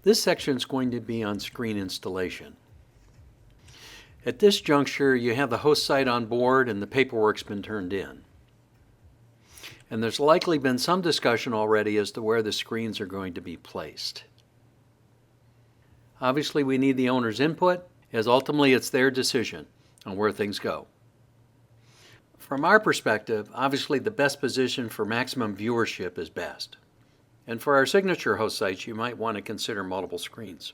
This section is going to be on screen installation. At this juncture, you have the host site on board and the paperwork's been turned in. And there's likely been some discussion already as to where the screens are going to be placed. Obviously, we need the owner's input, as ultimately it's their decision on where things go. From our perspective, obviously the best position for maximum viewership is best. And for our signature host sites, you might want to consider multiple screens.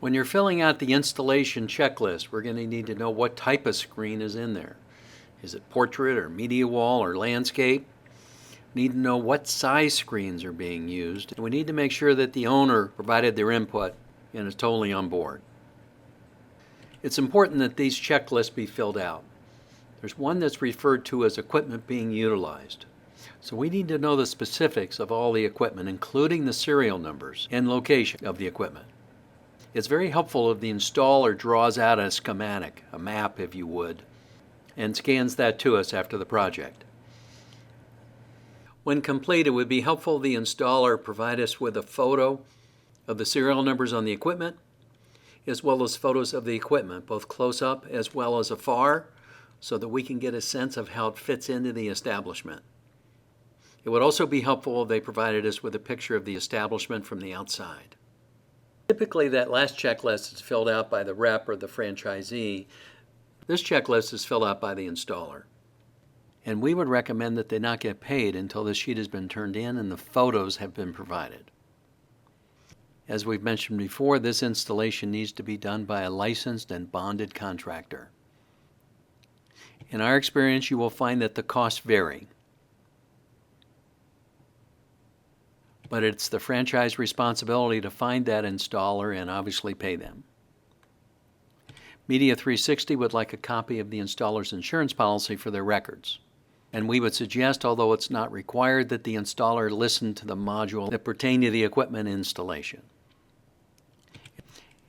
When you're filling out the installation checklist, we're going to need to know what type of screen is in there. Is it portrait or media wall or landscape? We need to know what size screens are being used. And we need to make sure that the owner provided their input and is totally on board. It's important that these checklists be filled out. There's one that's referred to as equipment being utilized. So we need to know the specifics of all the equipment, including the serial numbers and location of the equipment. It's very helpful if the installer draws out a schematic, a map if you would, and scans that to us after the project. When complete, it would be helpful if the installer provide us with a photo of the serial numbers on the equipment, as well as photos of the equipment, both close up as well as afar, so that we can get a sense of how it fits into the establishment. It would also be helpful if they provided us with a picture of the establishment from the outside. Typically, that last checklist is filled out by the rep or the franchisee. This checklist is filled out by the installer. And we would recommend that they not get paid until the sheet has been turned in and the photos have been provided. As we've mentioned before, this installation needs to be done by a licensed and bonded contractor. In our experience, you will find that the costs vary. But it's the franchise responsibility to find that installer and obviously pay them. Media 360 would like a copy of the installer's insurance policy for their records. And we would suggest, although it's not required, that the installer listen to the module that pertain to the equipment installation.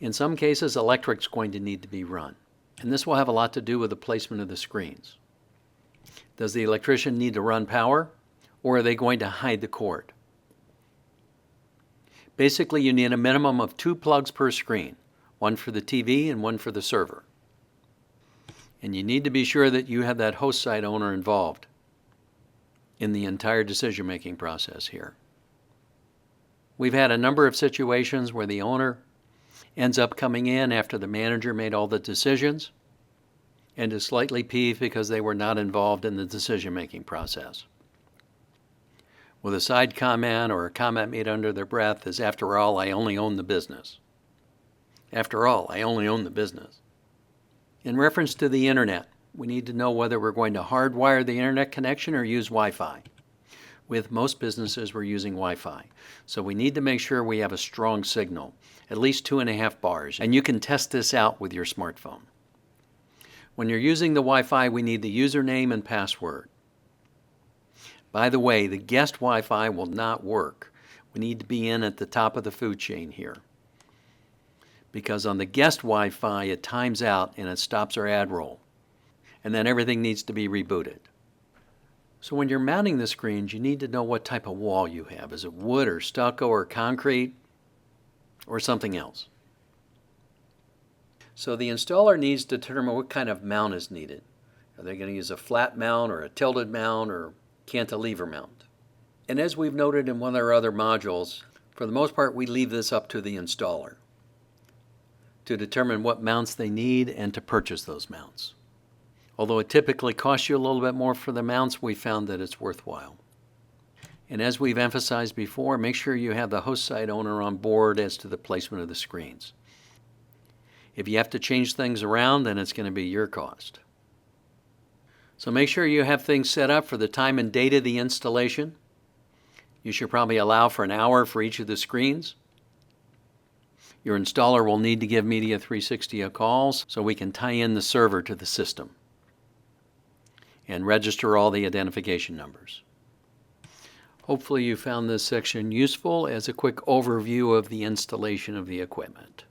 In some cases, electric's going to need to be run, and this will have a lot to do with the placement of the screens. Does the electrician need to run power, or are they going to hide the cord? Basically, you need a minimum of 2 plugs per screen, one for the TV and one for the server. And you need to be sure that you have that host site owner involved in the entire decision-making process here. We've had a number of situations where the owner ends up coming in after the manager made all the decisions and is slightly peeved because they were not involved in the decision-making process. With a side comment or a comment made under their breath is, "After all, I only own the business." After all, I only own the business. In reference to the internet, we need to know whether we're going to hardwire the internet connection or use Wi-Fi. With most businesses, we're using Wi-Fi. So we need to make sure we have a strong signal, at least 2.5 bars, and you can test this out with your smartphone. When you're using the Wi-Fi, we need the username and password. By the way, the guest Wi-Fi will not work. We need to be in at the top of the food chain here. Because on the guest Wi-Fi, it times out and it stops our ad roll. And then everything needs to be rebooted. So when you're mounting the screens, you need to know what type of wall you have. Is it wood or stucco or concrete or something else? So the installer needs to determine what kind of mount is needed. Are they going to use a flat mount or a tilted mount or cantilever mount? And as we've noted in one of our other modules, for the most part we leave this up to the installer to determine what mounts they need and to purchase those mounts. Although it typically costs you a little bit more for the mounts, we found that it's worthwhile. And as we've emphasized before, make sure you have the host site owner on board as to the placement of the screens. If you have to change things around, then it's going to be your cost. So make sure you have things set up for the time and date of the installation. You should probably allow for an hour for each of the screens. Your installer will need to give Media 360 a call so we can tie in the server to the system and register all the identification numbers. Hopefully you found this section useful as a quick overview of the installation of the equipment.